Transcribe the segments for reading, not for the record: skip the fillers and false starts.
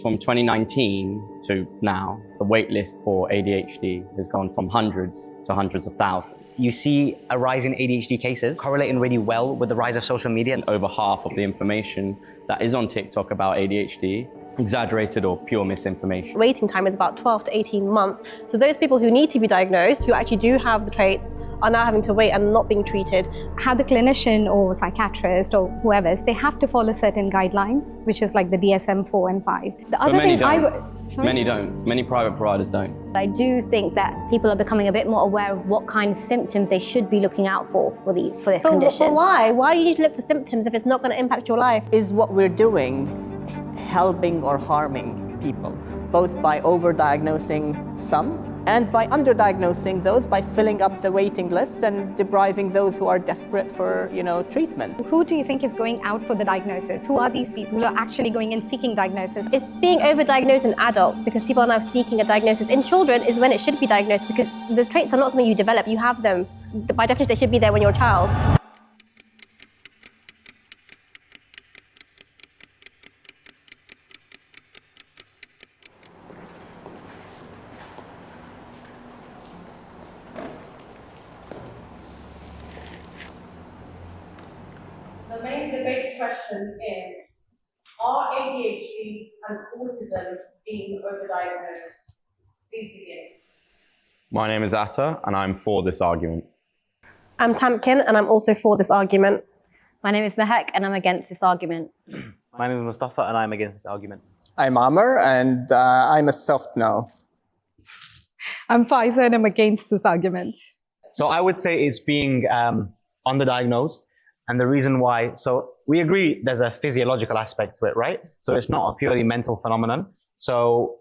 From 2019 to now, the wait list for ADHD has gone from hundreds to hundreds of thousands. You see a rise in ADHD cases correlating really well with the rise of social media. And over half of the information that is on TikTok about ADHD, exaggerated or pure misinformation. Waiting time is about 12 to 18 months. So those people who need to be diagnosed, who actually do have the traits, are now having to wait and not being treated. How the clinician or psychiatrist or whoever, they have to follow certain guidelines, which is like the DSM-4 and 5. The other many thing don't. Many don't. Many private providers don't. I do think that people are becoming a bit more aware of what kind of symptoms they should be looking out for this condition. But why? Why do you need to look for symptoms if it's not going to impact your life? Is what we're doing helping or harming people, both by overdiagnosing some and by underdiagnosing those, by filling up the waiting lists and depriving those who are desperate for, treatment? Who do you think is going out for the diagnosis? Who are these people who are actually going and seeking diagnosis? It's being overdiagnosed in adults because people are now seeking a diagnosis. In children is when it should be diagnosed because the traits are not something you develop, you have them. By definition, they should be there when you're a child. The main debate question is, are ADHD and autism being overdiagnosed? Please begin. My name is Atta, and I'm for this argument. I'm Tamkin, and I'm also for this argument. My name is Mehek, and I'm against this argument. My name is Mustafa, and I'm against this argument. I'm Amr, and I'm a soft no. I'm Faiza, and I'm against this argument. So I would say it's being underdiagnosed. And the reason why, so we agree there's a physiological aspect to it, right? So it's not a purely mental phenomenon. So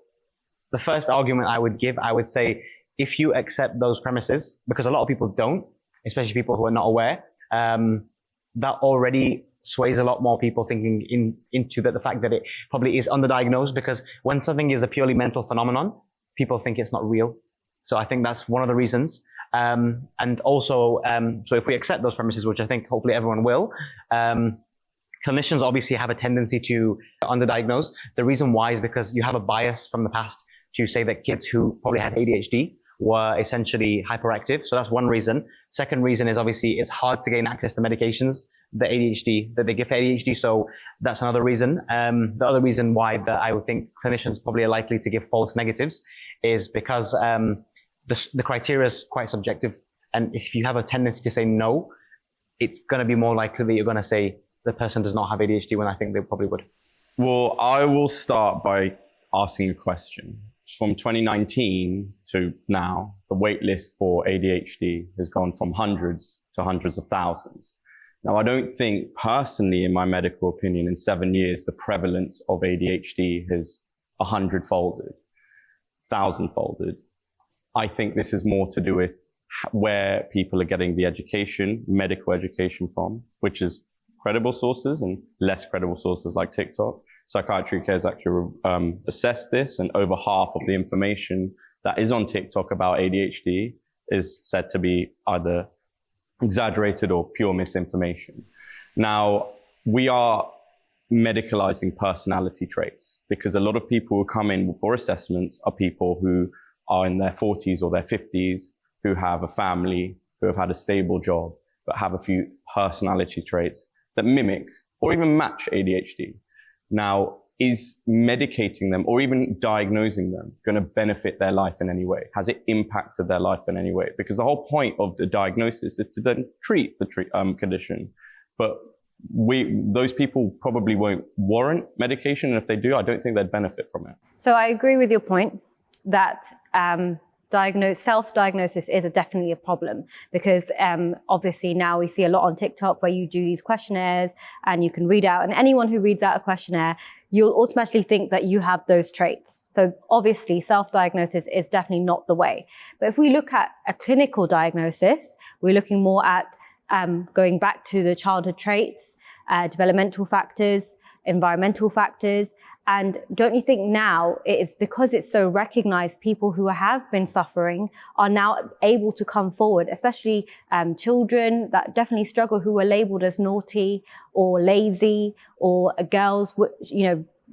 the first argument I would say, if you accept those premises, because a lot of people don't, especially people who are not aware, that already sways a lot more people thinking into the fact that it probably is underdiagnosed, because when something is a purely mental phenomenon, people think it's not real. So I think that's one of the reasons. And also, so if we accept those premises, which I think hopefully everyone will, clinicians obviously have a tendency to underdiagnose. The reason why is because you have a bias from the past to say that kids who probably had ADHD were essentially hyperactive. So that's one reason. Second reason is obviously it's hard to gain access to medications that they give for ADHD. So that's another reason. The other reason why that I would think clinicians probably are likely to give false negatives is because the criteria is quite subjective. And if you have a tendency to say no, it's going to be more likely that you're going to say the person does not have ADHD when I think they probably would. Well, I will start by asking a question. From 2019 to now, the wait list for ADHD has gone from hundreds to hundreds of thousands. Now, I don't think personally, in my medical opinion, in 7 years, the prevalence of ADHD has 100-folded, 1,000-folded. I think this is more to do with where people are getting the education, medical education from, which is credible sources and less credible sources like TikTok. Psychiatry Care's actually assessed this, and over half of the information that is on TikTok about ADHD is said to be either exaggerated or pure misinformation. Now, we are medicalizing personality traits because a lot of people who come in for assessments are people who are in their 40s or their 50s, who have a family, who have had a stable job, but have a few personality traits that mimic or even match ADHD. Now, is medicating them or even diagnosing them going to benefit their life in any way? Has it impacted their life in any way? Because the whole point of the diagnosis is to then treat the condition. But those people probably won't warrant medication. And if they do, I don't think they'd benefit from it. So I agree with your point that self-diagnosis is definitely a problem, because obviously now we see a lot on TikTok where you do these questionnaires and you can read out, and anyone who reads out a questionnaire, you'll automatically think that you have those traits. So obviously self-diagnosis is definitely not the way. But if we look at a clinical diagnosis, we're looking more at going back to the childhood traits, developmental factors, environmental factors. And don't you think now it is because it's so recognized, people who have been suffering are now able to come forward, especially children that definitely struggle, who were labeled as naughty or lazy, or girls,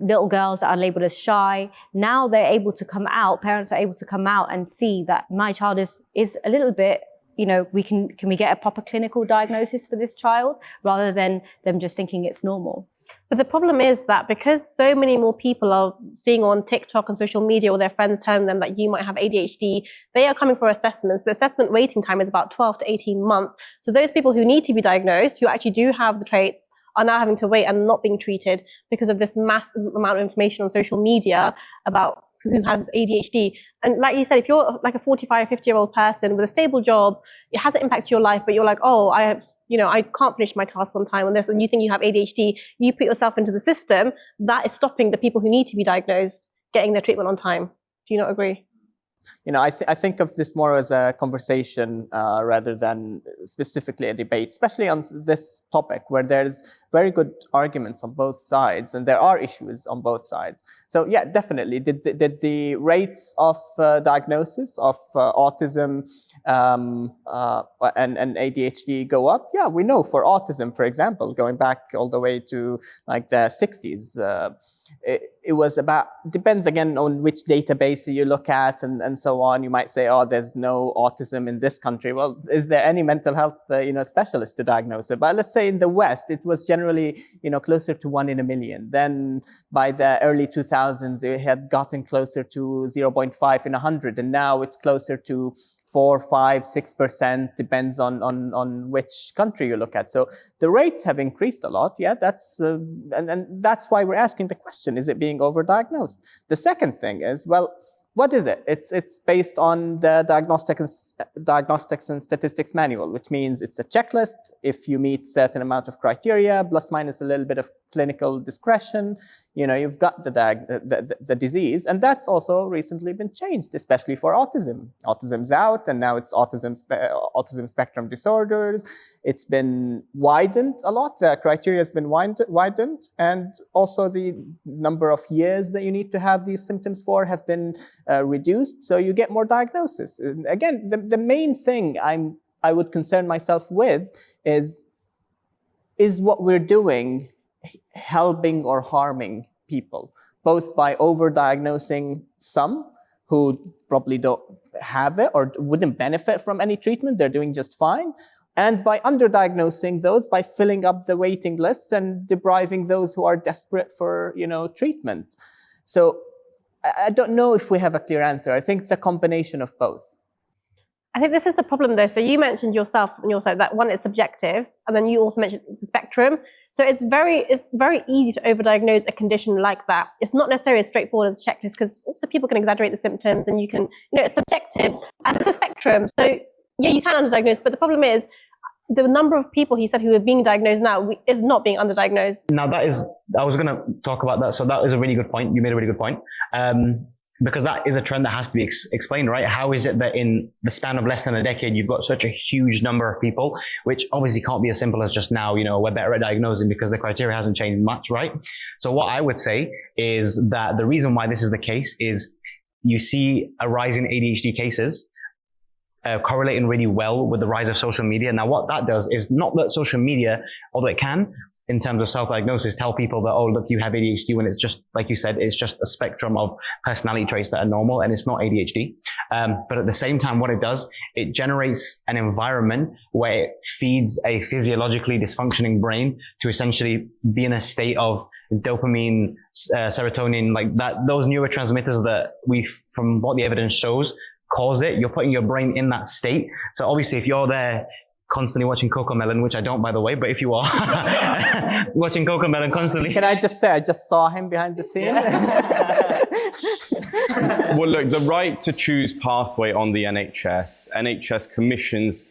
little girls that are labeled as shy, now they're able to come out, parents are able to come out and see that my child is a little bit, you know, can we get a proper clinical diagnosis for this child rather than them just thinking it's normal. But the problem is that because so many more people are seeing on TikTok and social media or their friends telling them that you might have ADHD, they are coming for assessments. The assessment waiting time is about 12 to 18 months. So those people who need to be diagnosed, who actually do have the traits, are now having to wait and not being treated because of this massive amount of information on social media about who has ADHD. And like you said, if you're like a 45, 50-year-old person with a stable job, it hasn't impacted your life, but you're like, oh, I can't finish my tasks on time on this, and you think you have ADHD, you put yourself into the system, that is stopping the people who need to be diagnosed getting their treatment on time. Do you not agree? You know, I think of this more as a conversation rather than specifically a debate, especially on this topic where there's very good arguments on both sides and there are issues on both sides. So yeah, definitely. Did the rates of diagnosis of autism and ADHD go up? Yeah, we know for autism, for example, going back all the way to like the 60s, it was about, depends again on which database you look at and so on. You might say, oh, there's no autism in this country. Well, is there any mental health specialist to diagnose it? But let's say in the West, it was generally closer to 1 in a million. Then by the early 2000s, it had gotten closer to 0.5 in 100, and now it's closer to 4, 5, 6%, depends on which country you look at. So the rates have increased a lot. Yeah, that's and that's why we're asking the question: is it being overdiagnosed? The second thing is, well, what is it? It's based on the Diagnostics and Statistics Manual, which means it's a checklist. If you meet certain amount of criteria, plus minus a little bit of clinical discretion, you've got the disease. And that's also recently been changed, especially for autism. Autism's out, and now it's autism spectrum disorders. It's been widened a lot. The criteria has been widened, and also the number of years that you need to have these symptoms for have been reduced, so you get more diagnosis. And again, the main thing I would concern myself with is what we're doing helping or harming people, both by overdiagnosing some who probably don't have it or wouldn't benefit from any treatment, they're doing just fine, and by underdiagnosing those, by filling up the waiting lists and depriving those who are desperate for treatment. So I don't know if we have a clear answer. I think it's a combination of both. I think this is the problem though. So you mentioned yourself on your side that one is subjective, and then you also mentioned it's a spectrum. So it's very easy to overdiagnose a condition like that. It's not necessarily as straightforward as a checklist, because also people can exaggerate the symptoms, and you can, it's subjective and it's a spectrum. So yeah, you can underdiagnose, but the problem is the number of people he said who are being diagnosed now is not being underdiagnosed. Now I was going to talk about that. So that is a really good point. You made a really good point. Because that is a trend that has to be explained, right? How is it that in the span of less than a decade, you've got such a huge number of people, which obviously can't be as simple as just now, we're better at diagnosing because the criteria hasn't changed much, right? So what I would say is that the reason why this is the case is you see a rise in ADHD cases correlating really well with the rise of social media. Now, what that does is not that social media, although it can, in terms of self-diagnosis, tell people that, oh, look, you have ADHD, when it's just, like you said, it's just a spectrum of personality traits that are normal and it's not ADHD. But at the same time, what it does, it generates an environment where it feeds a physiologically dysfunctioning brain to essentially be in a state of dopamine, serotonin, like that, those neurotransmitters that from what the evidence shows, cause it. You're putting your brain in that state. So obviously, if you're there constantly watching Cocomelon, which I don't, by the way, but if you are watching Cocomelon constantly. Can I just say, I just saw him behind the scene. Well, look, the right to choose pathway on the NHS commissions,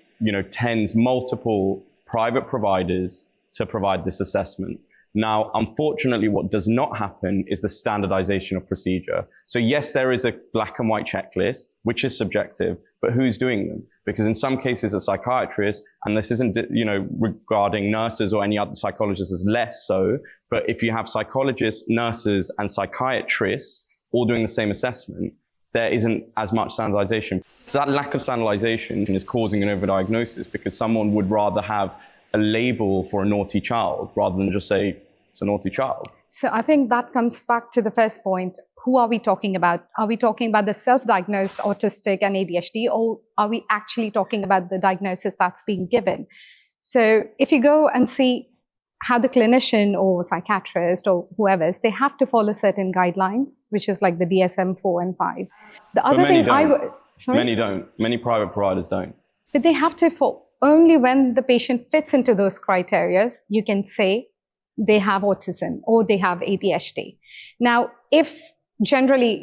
multiple private providers to provide this assessment. Now, unfortunately, what does not happen is the standardization of procedure. So yes, there is a black and white checklist, which is subjective, but who's doing them? Because in some cases, a psychiatrist, and this isn't, regarding nurses or any other psychologists is less so, but if you have psychologists, nurses, and psychiatrists all doing the same assessment, there isn't as much standardization. So that lack of standardization is causing an overdiagnosis, because someone would rather have a label for a naughty child rather than just say It's a naughty child. So I think that comes back to the first point. Who are we talking about? Are we talking about the self-diagnosed autistic and ADHD, or are we actually talking about the diagnosis that's being given? So if you go and see how the clinician or psychiatrist or whoever, they have to follow certain guidelines, which is like the DSM-4 and 5. The other thing I would... Sorry? Many don't. Many private providers don't. But they have to, only when the patient fits into those criteria, you can say they have autism or they have ADHD. Now, if generally,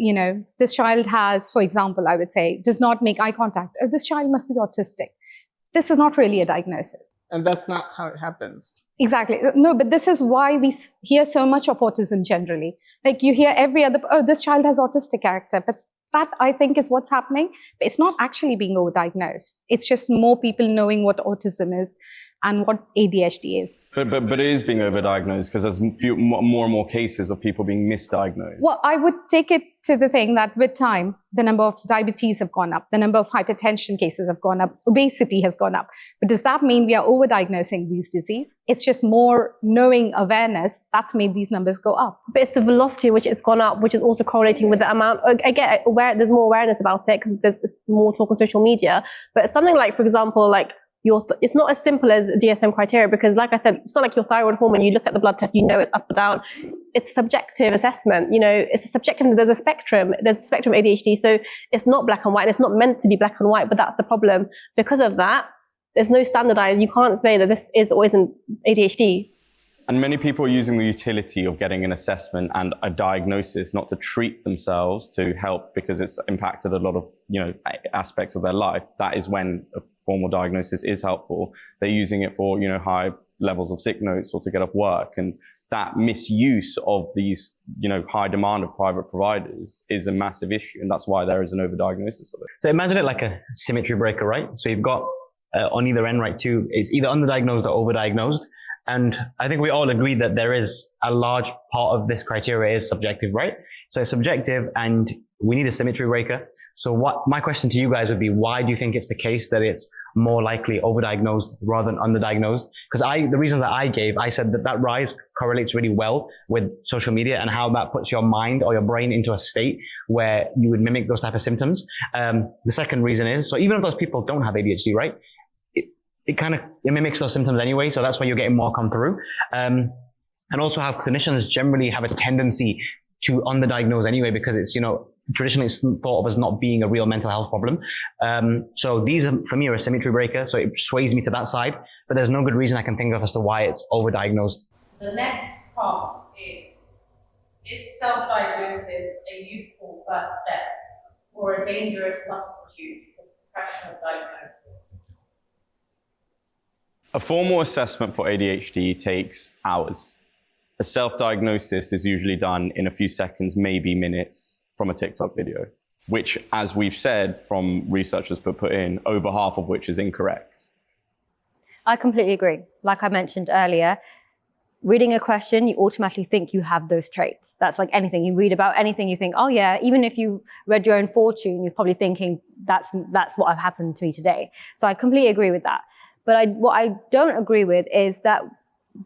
this child has, for example, I would say, does not make eye contact, this child must be autistic. This is not really a diagnosis. And that's not how it happens. Exactly. No, but this is why we hear so much of autism generally. Like you hear every other, this child has autistic character, but that I think is what's happening. But it's not actually being overdiagnosed. It's just more people knowing what autism is and what ADHD is. But it is being overdiagnosed because there's more and more cases of people being misdiagnosed. Well, I would take it to the thing that with time, the number of diabetes have gone up, the number of hypertension cases have gone up, obesity has gone up. But does that mean we are overdiagnosing these diseases? It's just more knowing awareness that's made these numbers go up. But it's the velocity in which it's gone up, which is also correlating with the amount. I get aware, there's more awareness about it because there's more talk on social media. But something like, for example, like it's not as simple as DSM criteria because, like I said, it's not like your thyroid hormone. You look at the blood test, it's up or down. It's a subjective assessment. It's a subjective. There's a spectrum. There's a spectrum of ADHD, so it's not black and white. And it's not meant to be black and white, but that's the problem. Because of that, there's no standardized. You can't say that this is or isn't ADHD. And many people are using the utility of getting an assessment and a diagnosis not to treat themselves to help because it's impacted a lot of aspects of their life. That is when a formal diagnosis is helpful. They're using it for high levels of sick notes or to get off work, and that misuse of these high demand of private providers is a massive issue, and that's why there is an overdiagnosis of it. So imagine it like a symmetry breaker, right? So you've got on either end, right, it's either underdiagnosed or overdiagnosed. And I think we all agree that there is a large part of this criteria is subjective, right? So it's subjective and we need a symmetry breaker. So my question to you guys would be, why do you think it's the case that it's more likely overdiagnosed rather than underdiagnosed? Because the reasons that I said that rise correlates really well with social media and how that puts your mind or your brain into a state where you would mimic those type of symptoms. The second reason is, so even if those people don't have ADHD, right? It mimics those symptoms anyway, so that's why you're getting more come through. And also how clinicians generally have a tendency to underdiagnose anyway because it's, traditionally it's thought of as not being a real mental health problem. So these for me are a symmetry breaker, so it sways me to that side, but there's no good reason I can think of as to why it's overdiagnosed. The next part is self-diagnosis a useful first step or a dangerous substitute for professional diagnosis? A formal assessment for ADHD takes hours. A self-diagnosis is usually done in a few seconds, maybe minutes, from a TikTok video, which, as we've said from researchers put in, over half of which is incorrect. I completely agree. Like I mentioned earlier, reading a question, you automatically think you have those traits. That's like anything. You read about anything, you think, oh yeah, even if you read your own fortune, you're probably thinking that's what happened to me today. So I completely agree with that. But what I don't agree with is that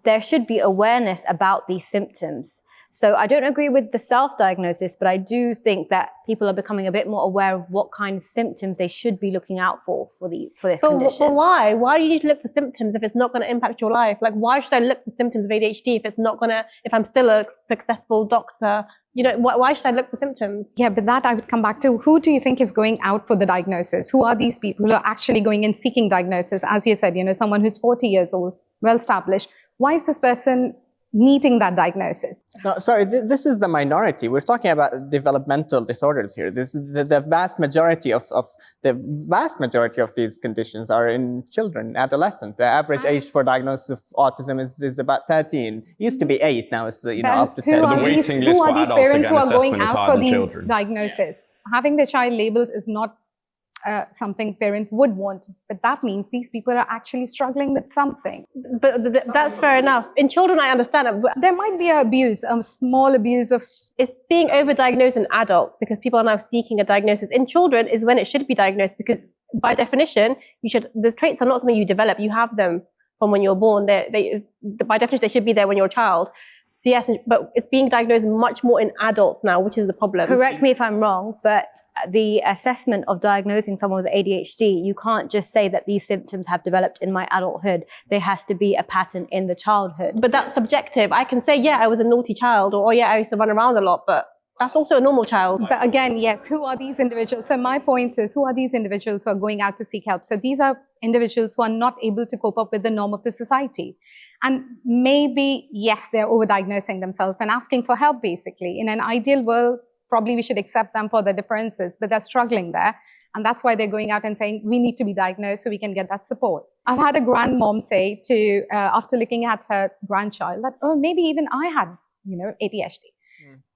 there should be awareness about these symptoms. So I don't agree with the self-diagnosis, but I do think that people are becoming a bit more aware of what kind of symptoms they should be looking out for this condition. But why? Why do you need to look for symptoms if it's not going to impact your life? Like, why should I look for symptoms of ADHD if I'm still a successful doctor? Why should I look for symptoms? Yeah, but that I would come back to, who do you think is going out for the diagnosis? Who are these people who are actually going and seeking diagnosis? As you said, someone who's 40 years old, well-established. Why is this person needing that diagnosis? No, sorry, this is the minority. We're talking about developmental disorders here. This is the vast majority of these conditions are in children, adolescents. The average age for diagnosis of autism is about 13. It used to be 8, now it's up to 10. The waiting list for adults to get an assessment is higher than children. Diagnosis. Having their child labeled is not something parent would want, but that means these people are actually struggling with something. But that's fair enough. In children, I understand it. But there might be abuse, small abuse of... It's being overdiagnosed in adults because people are now seeking a diagnosis. In children is when it should be diagnosed because by definition, the traits are not something you develop. You have them from when you're born. By definition, they should be there when you're a child. So yes, but it's being diagnosed much more in adults now, which is the problem. Correct me if I'm wrong, but the assessment of diagnosing someone with ADHD, you can't just say that these symptoms have developed in my adulthood. There has to be a pattern in the childhood. But that's subjective. I can say, yeah, I was a naughty child, or yeah, I used to run around a lot, but that's also a normal child. But again, yes, who are these individuals? So my point is, who are these individuals who are going out to seek help? So these are individuals who are not able to cope up with the norm of the society. And maybe, yes, they're overdiagnosing themselves and asking for help, basically. In an ideal world, probably we should accept them for their differences, but they're struggling there. And that's why they're going out and saying, we need to be diagnosed so we can get that support. I've had a grandmom say to, after looking at her grandchild, that, oh, maybe even I had, ADHD.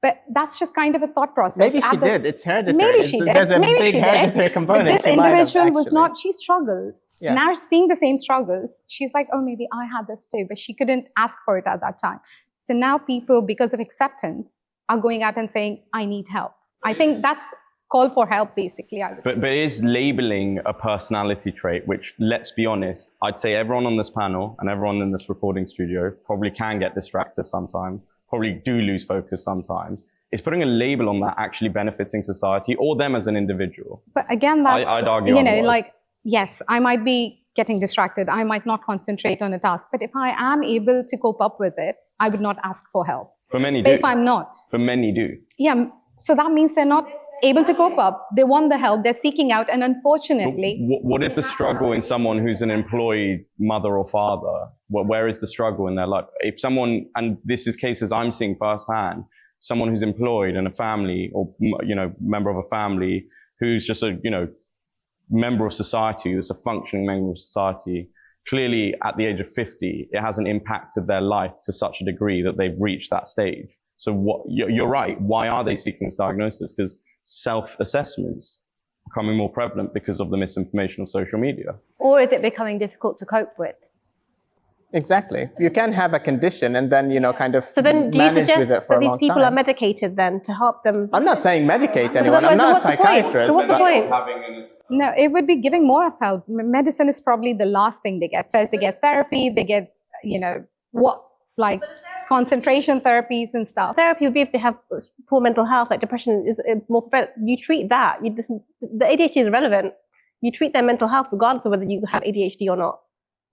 But that's just kind of a thought process. Maybe she did. It's hereditary. Maybe she did. There's a Maybe big she hereditary did. component. But this she might have, individual was actually. not, she struggled. Yeah. Now seeing the same struggles, she's like, oh, maybe I had this too, but she couldn't ask for it at that time. So now people, because of acceptance, are going out and saying, I need help. I think that's call for help, basically. But it is labeling a personality trait, which, let's be honest, I'd say everyone on this panel and everyone in this recording studio probably can get distracted sometimes, probably do lose focus sometimes. Is putting a label on that actually benefiting society or them as an individual? But again, that's, I'd argue otherwise. like, yes, I might be getting distracted. I might not concentrate on a task. But if I am able to cope up with it, I would not ask for help. For many But do. if I'm not. For many do. Yeah, so that means they're not able to cope up. They want the help. They're seeking out. And unfortunately... What is the struggle in someone who's an employed mother or father? Where is the struggle in their life? If someone, and this is cases I'm seeing firsthand, someone who's employed in a family or, member of a family who's just a, member of society, who's a functioning member of society, clearly at the age of 50, it hasn't impacted their life to such a degree that they've reached that stage. So you're right. Why are they seeking this diagnosis? Because self-assessments are becoming more prevalent because of the misinformation of social media. Or is it becoming difficult to cope with? Exactly. You can have a condition and then, kind of So then do you manage suggest with it for that a these long people time. are medicated then to help them? I'm not saying medicate anyone. I'm not a What's the point? psychiatrist. So what's the but- point? No, it would be giving more of help. Medicine is probably the last thing they get. First, they get therapy. They get, concentration therapies and stuff. Therapy would be if they have poor mental health, like depression is more prevalent. You treat that. The ADHD is irrelevant. You treat their mental health regardless of whether you have ADHD or not.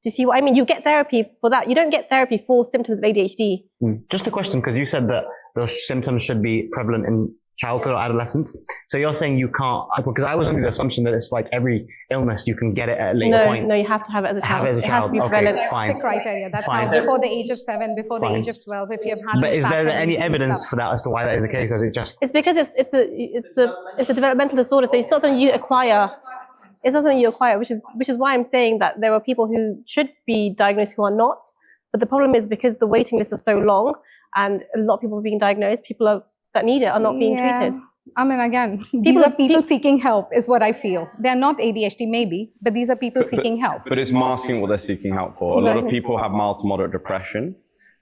Do you see what I mean? You get therapy for that. You don't get therapy for symptoms of ADHD. Just a question, because you said that those symptoms should be prevalent in childhood or adolescence. So you're saying you can't, because I was under the assumption that it's like every illness, you can get it at a later point. No, you have to have it as a child. Have it as a It child. has to be Okay, prevalent. fine. That's the criteria. That's Fine. how before the age of 7, before the Fine. age of 12, if you've had But these is there patterns any and evidence stuff. for that as to why that is the case, or is it just... It's because it's a developmental disorder, so it's not something you acquire. It's not something you acquire, which is why I'm saying that there are people who should be diagnosed who are not. But the problem is because the waiting lists are so long and a lot of people are being diagnosed, people that need it are not being treated. I mean, again, these are people seeking help is what I feel. They're not ADHD maybe, but these are people seeking help. But it's masking what they're seeking help for. A lot of people have mild to moderate depression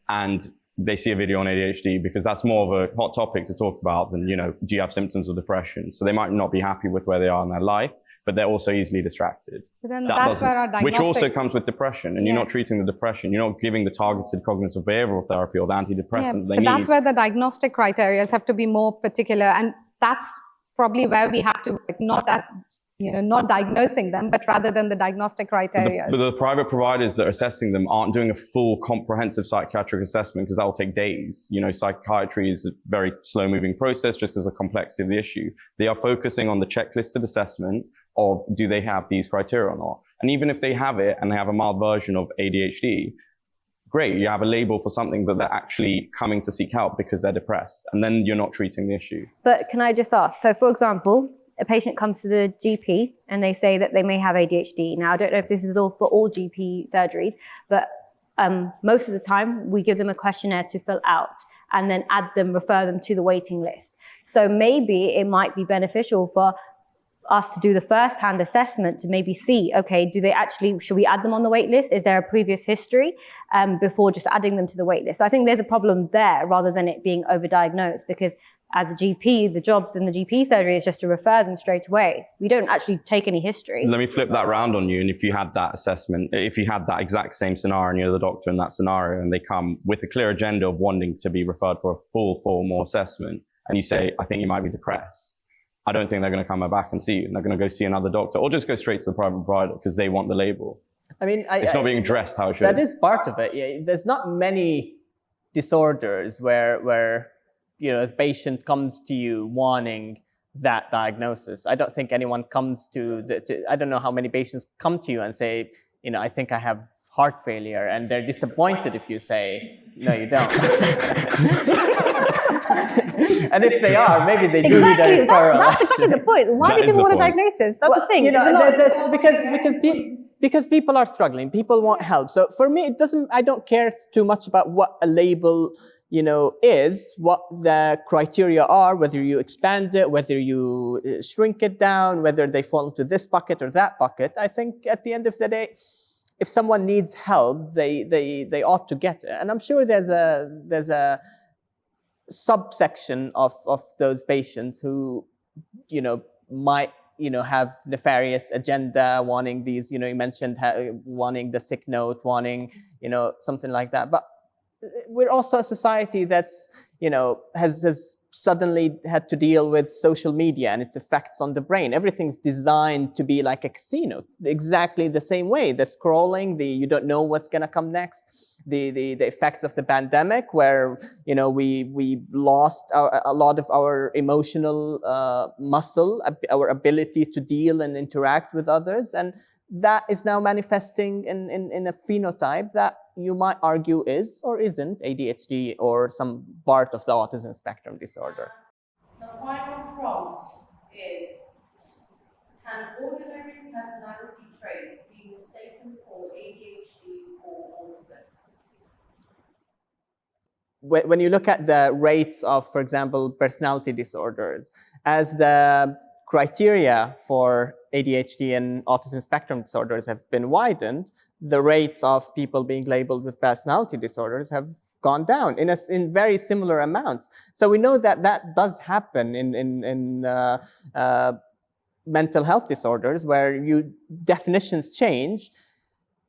and they see a video on ADHD because that's more of a hot topic to talk about than, do you have symptoms of depression? So they might not be happy with where they are in their life, but they're also easily distracted. But then that's where our which diagnostic... also comes with depression, and you're not treating the depression. You're not giving the targeted cognitive behavioral therapy or the antidepressant they but need. that's where the diagnostic criteria have to be more particular, and that's probably where we have to not diagnosing them, but rather than the diagnostic criteria. But the private providers that are assessing them aren't doing a full comprehensive psychiatric assessment because that will take days. Psychiatry is a very slow moving process just because of the complexity of the issue. They are focusing on the checklisted assessment of do they have these criteria or not. And even if they have it and they have a mild version of ADHD, great, you have a label for something that they're actually coming to seek help because they're depressed. And then you're not treating the issue. But can I just ask, so for example, a patient comes to the GP and they say that they may have ADHD. Now, I don't know if this is all for all GP surgeries, but most of the time we give them a questionnaire to fill out and then refer them to the waiting list. So maybe it might be beneficial for us to do the first-hand assessment to maybe see, okay, should we add them on the wait list? Is there a previous history before just adding them to the wait list? So I think there's a problem there rather than it being overdiagnosed, because as a GP, the jobs in the GP surgery is just to refer them straight away. We don't actually take any history. Let me flip that round on you. And if you had that assessment, if you had that exact same scenario and you're the doctor in that scenario and they come with a clear agenda of wanting to be referred for a full formal assessment and you say, I think you might be depressed, I don't think they're going to come back and see you. And they're going to go see another doctor or just go straight to the private provider because they want the label. I mean, it's not being addressed how it should. That is part of it. Yeah, there's not many disorders where the patient comes to you wanting that diagnosis. I don't think anyone comes I don't know how many patients come to you and say, I think I have heart failure, and they're disappointed if you say, no, you don't. And if they are, maybe they do need a referral. That's exactly the point. Why do people want a diagnosis? That's the thing. Because people are struggling. People want help. So for me, I don't care too much about what a label is, what the criteria are, whether you expand it, whether you shrink it down, whether they fall into this bucket or that bucket. I think at the end of the day, if someone needs help, they ought to get it. And I'm sure there's a subsection of those patients who, might, have nefarious agenda, wanting these, you mentioned wanting the sick note, wanting, something like that. But we're also a society that's, has suddenly had to deal with social media and its effects on the brain. Everything's designed to be like a casino, exactly the same way. The scrolling, you don't know what's going to come next. The effects of the pandemic, where we lost a lot of our emotional muscle, our ability to deal and interact with others, and that is now manifesting in a phenotype that you might argue is or isn't ADHD or some part of the autism spectrum disorder. The final prompt is, can ordinary personality traits be mistaken for ADHD or autism? When you look at the rates of, for example, personality disorders, as the criteria for ADHD and autism spectrum disorders have been widened, the rates of people being labeled with personality disorders have gone down in very similar amounts. So we know that does happen in mental health disorders, where definitions change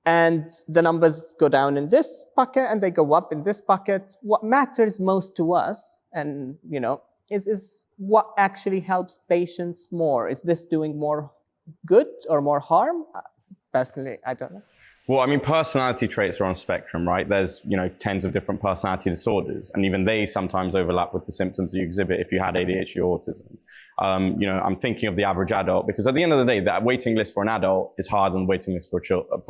and the numbers go down in this bucket and they go up in this bucket. What matters most to us, and is what actually helps patients more. Is this doing more good or more harm? Personally, I don't know. Well, I mean, personality traits are on a spectrum, right? There's, tens of different personality disorders, and even they sometimes overlap with the symptoms that you exhibit if you had ADHD or autism. I'm thinking of the average adult, because at the end of the day, that waiting list for an adult is harder than the waiting list for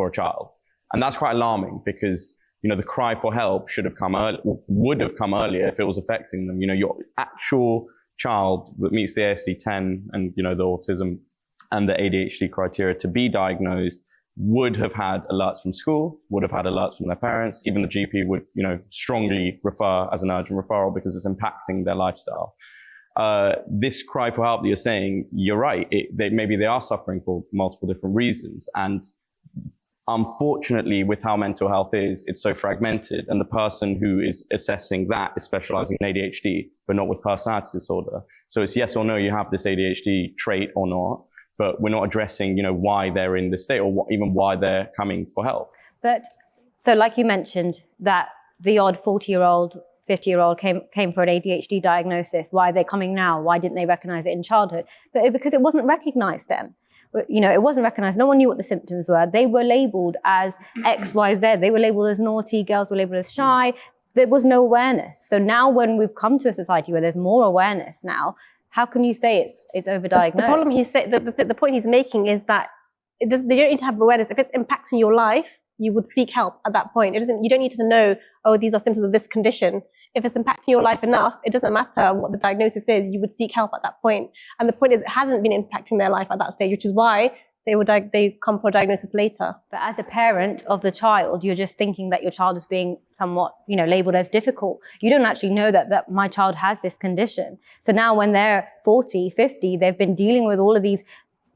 a child. And that's quite alarming, because, the cry for help would have come earlier if it was affecting them. Your actual child that meets the ASD-10 and, the autism and the ADHD criteria to be diagnosed would have had alerts from school, would have had alerts from their parents. Even the GP would, strongly refer as an urgent referral because it's impacting their lifestyle. This cry for help that you're saying, you're right. Maybe they are suffering for multiple different reasons. And unfortunately, with how mental health is, it's so fragmented. And the person who is assessing that is specializing in ADHD, but not with personality disorder. So it's yes or no, you have this ADHD trait or not. But we're not addressing, why they're in this state or even why they're coming for help. But so like you mentioned, that the odd 40-year-old, 50-year-old came for an ADHD diagnosis. Why are they coming now? Why didn't they recognize it in childhood? But because it wasn't recognized then. It wasn't recognized. No one knew what the symptoms were. They were labeled as X, Y, Z. They were labeled as naughty. Girls were labeled as shy. There was no awareness. So now when we've come to a society where there's more awareness now, how can you say it's overdiagnosed? The problem the point he's making is that they don't need to have awareness. If it's impacting your life, you would seek help at that point. You don't need to know, these are symptoms of this condition. If it's impacting your life enough, it doesn't matter what the diagnosis is, you would seek help at that point. And the point is, it hasn't been impacting their life at that stage, which is why they come for a diagnosis later. But as a parent of the child, you're just thinking that your child is being somewhat, labeled as difficult. You don't actually know that my child has this condition. So now when they're 40, 50, they've been dealing with all of these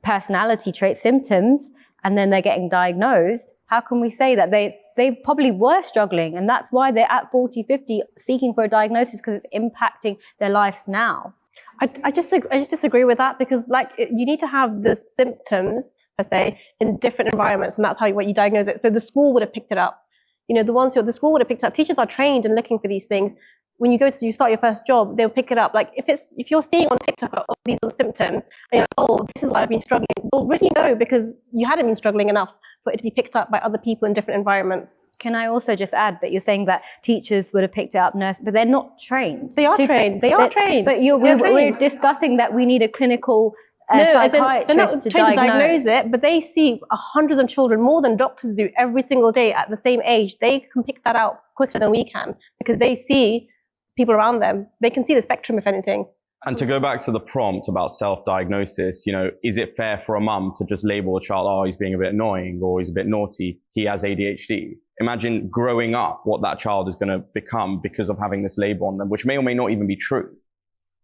personality trait symptoms, and then they're getting diagnosed. How can we say that they probably were struggling. And that's why they're at 40, 50 seeking for a diagnosis, because it's impacting their lives now. I just disagree with that, because like you need to have the symptoms per se in different environments, and that's how you diagnose it. So the school would have picked it up. You know, the school would have picked it up. Teachers are trained in looking for these things. When you start your first job, they'll pick it up. Like if you're seeing on TikTok all these symptoms, and you're like, oh, this is why I've been struggling. You'll really know, because you hadn't been struggling enough for it to be picked up by other people in different environments. Can I also just add that you're saying that teachers would have picked it up, nurses, but they're not trained. They are trained. They are trained. But we're discussing that we need a clinical psychiatrist they're not to trained to diagnose diagnose it, but they see hundreds of children, more than doctors do, every single day at the same age. They can pick that out quicker than we can, because they see people around them. They can see the spectrum, if anything. And to go back to the prompt about self-diagnosis, you know, is it fair for a mum to just label a child, oh, he's being a bit annoying or he's a bit naughty, he has ADHD? Imagine growing up what that child is going to become because of having this label on them, which may or may not even be true.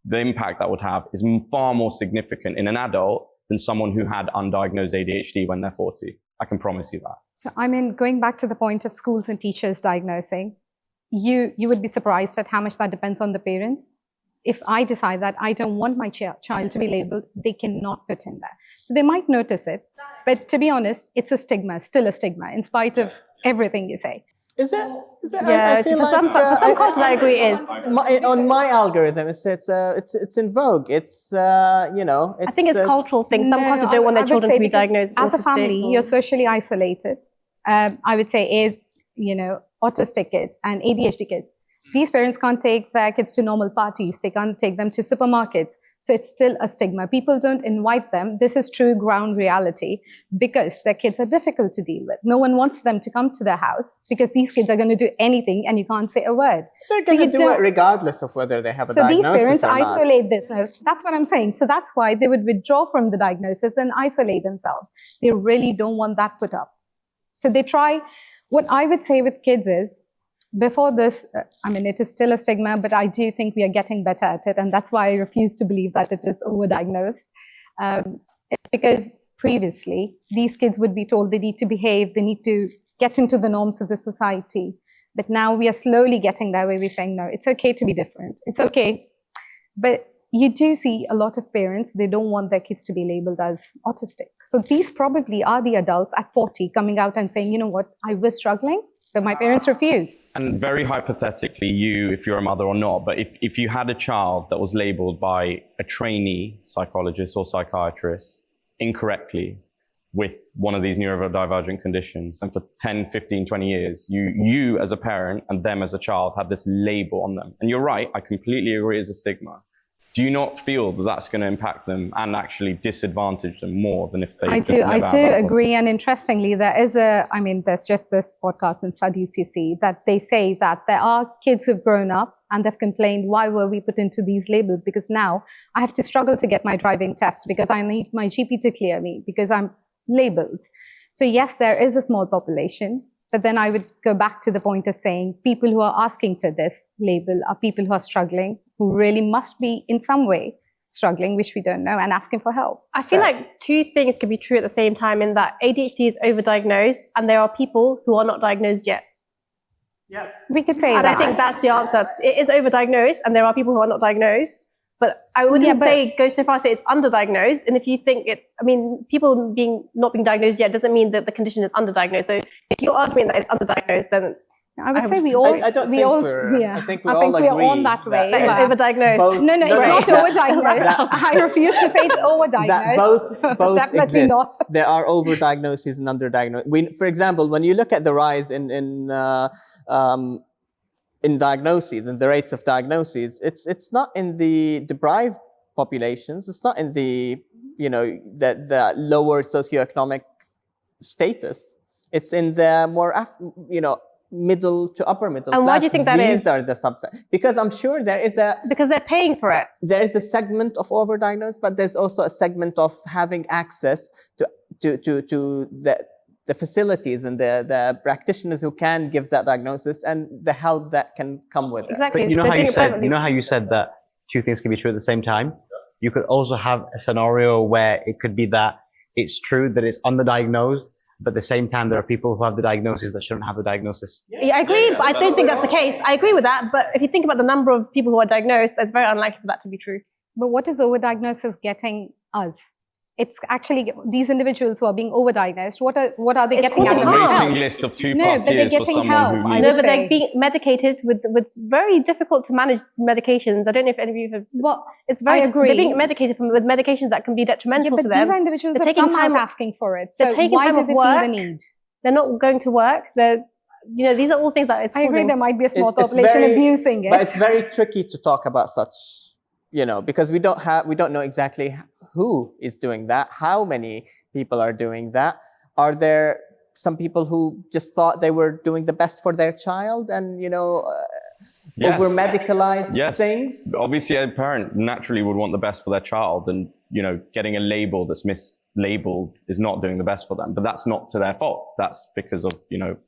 The impact that would have is far more significant in an adult than someone who had undiagnosed ADHD when they're 40. I can promise you that. So, I mean, going back to the point of schools and teachers diagnosing, you would be surprised at how much that depends on the parents. If I decide that I don't want my child to be labeled, they cannot put in there. So they might notice it. But to be honest, it's a stigma, still a stigma, in spite of everything you say. Is it? Yeah, I feel for some cultures, I agree it is. On my algorithm, it's in vogue. It's you know. I think it's cultural things. Some cultures don't want their children to be diagnosed as a autistic. family, you're socially isolated. I would say is, you know, autistic kids and ADHD kids. These parents can't take their kids to normal parties. They can't take them to supermarkets. So it's still a stigma. People don't invite them. This is true ground reality, because their kids are difficult to deal with. No one wants them to come to their house, because these kids are going to do anything and you can't say a word. They're going to do it regardless of whether they have a diagnosis. So these parents or not. isolate this. No, that's what I'm saying. So that's why they would withdraw from the diagnosis and isolate themselves. They really don't want that put up. So they try. What I would say with kids is, before this, I mean, it is still a stigma, but I do think we are getting better at it. And that's why I refuse to believe that it is overdiagnosed. It's because previously, these kids would be told they need to behave, they need to get into the norms of the society. But now we are slowly getting there, where we're saying, no, it's okay to be different. It's okay. But you do see a lot of parents, they don't want their kids to be labeled as autistic. So these probably are the adults at 40 coming out and saying, you know what, I was struggling, but my parents refused. And very hypothetically, if you're a mother or not, but if you had a child that was labeled by a trainee psychologist or psychiatrist incorrectly with one of these neurodivergent conditions, and for 10, 15, 20 years, you as a parent and them as a child have this label on them. And you're right, I completely agree, it's a stigma. Do you not feel that that's going to impact them and actually disadvantage them more than if they I do agree. And interestingly, there's just this podcast and studies you see that they say that there are kids who've grown up and they've complained, why were we put into these labels? Because now I have to struggle to get my driving test, because I need my GP to clear me, because I'm labeled. So yes, there is a small population. But then I would go back to the point of saying people who are asking for this label are people who are struggling, who really must be in some way struggling, which we don't know, and asking for help. I feel like two things can be true at the same time, in that ADHD is overdiagnosed and there are people who are not diagnosed yet. Yeah, we could say that. And I think that's the answer. It is overdiagnosed and there are people who are not diagnosed. But I wouldn't go so far as say it's underdiagnosed. And if you think people not being diagnosed yet doesn't mean that the condition is underdiagnosed. So if you're arguing that it's underdiaged, then I would say we all agree. I think we are on that way. That it's overdiagnosed. No, it's not overdiagnosed. I refuse to say it's overdiagnosed. Both Definitely exist. not. There are overdiagnoses and underdiagnoses. For example, when you look at the rise in diagnoses and the rates of diagnoses, it's not in the deprived populations. It's not in the the lower socioeconomic status. It's in the more middle to upper middle class. And why do you think that is? These are the subset. Because I'm sure because they're paying for it. There is a segment of overdiagnosed, but there's also a segment of having access to the facilities and the practitioners who can give that diagnosis and the help that can come with it. Exactly. But you know how you said that two things can be true at the same time? You could also have a scenario where it could be that it's true that it's underdiagnosed But at the same time, there are people who have the diagnosis that shouldn't have the diagnosis. Yeah, I agree, but I don't think that's the case. I agree with that, but if you think about the number of people who are diagnosed, it's very unlikely for that to be true. But what is overdiagnosis getting us? It's actually these individuals who are being overdiagnosed. What are they It's getting causing out A of harm. it? waiting list of 2+ No, but they're years for getting someone help. who I needs No, would but say- they're being medicated with very difficult to manage medications. I don't know if any of you have. Well, It's very. I agree. They're being medicated with medications that can be yeah, detrimental but to these them. are individuals They're who have taking come out time- asking for it. they're So taking why time does off it feel the work. need? They're not going to work. These are all things that it's I agree causing. there might be a small It's population very- abusing it. But it's very tricky to talk about such, because we don't know exactly who is doing that, how many people are doing that. Are there some people who just thought they were doing the best for their child and, Yes. over-medicalized Yes. things? Obviously, a parent naturally would want the best for their child, and getting a label that's mislabeled is not doing the best for them. But that's not to their fault. That's because of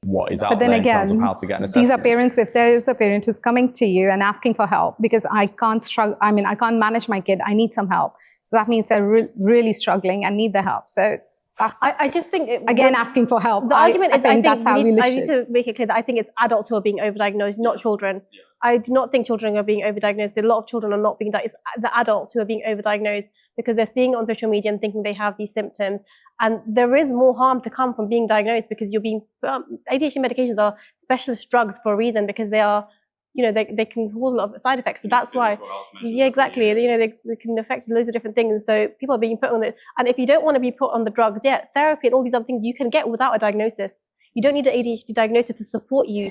what is out But then there in terms of again, how to get an assessment. these are parents, if there is a parent who's coming to you and asking for help because I can't I can't manage my kid, I need some help. So that means they're really struggling and need the help. So that's, I just think again, asking for help. The argument is, I think that's how I we need to make it clear that I think it's adults who are being overdiagnosed, not children. I do not think children are being overdiagnosed. A lot of children are not being diagnosed. It's the adults who are being overdiagnosed because they're seeing it on social media and thinking they have these symptoms. And there is more harm to come from being diagnosed because you're being ADHD medications are specialist drugs for a reason because they are. They can cause a lot of side effects. So that's why, yeah, exactly. They can affect loads of different things. So people are being put on it. And if you don't want to be put on the drugs, therapy and all these other things you can get without a diagnosis. You don't need an ADHD diagnosis to support you.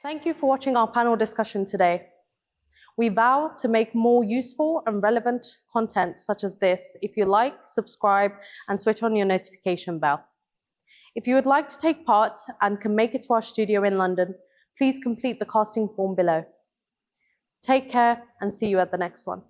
Thank you for watching our panel discussion today. We vow to make more useful and relevant content such as this if you like, subscribe, and switch on your notification bell. If you would like to take part and can make it to our studio in London, please complete the casting form below. Take care and see you at the next one.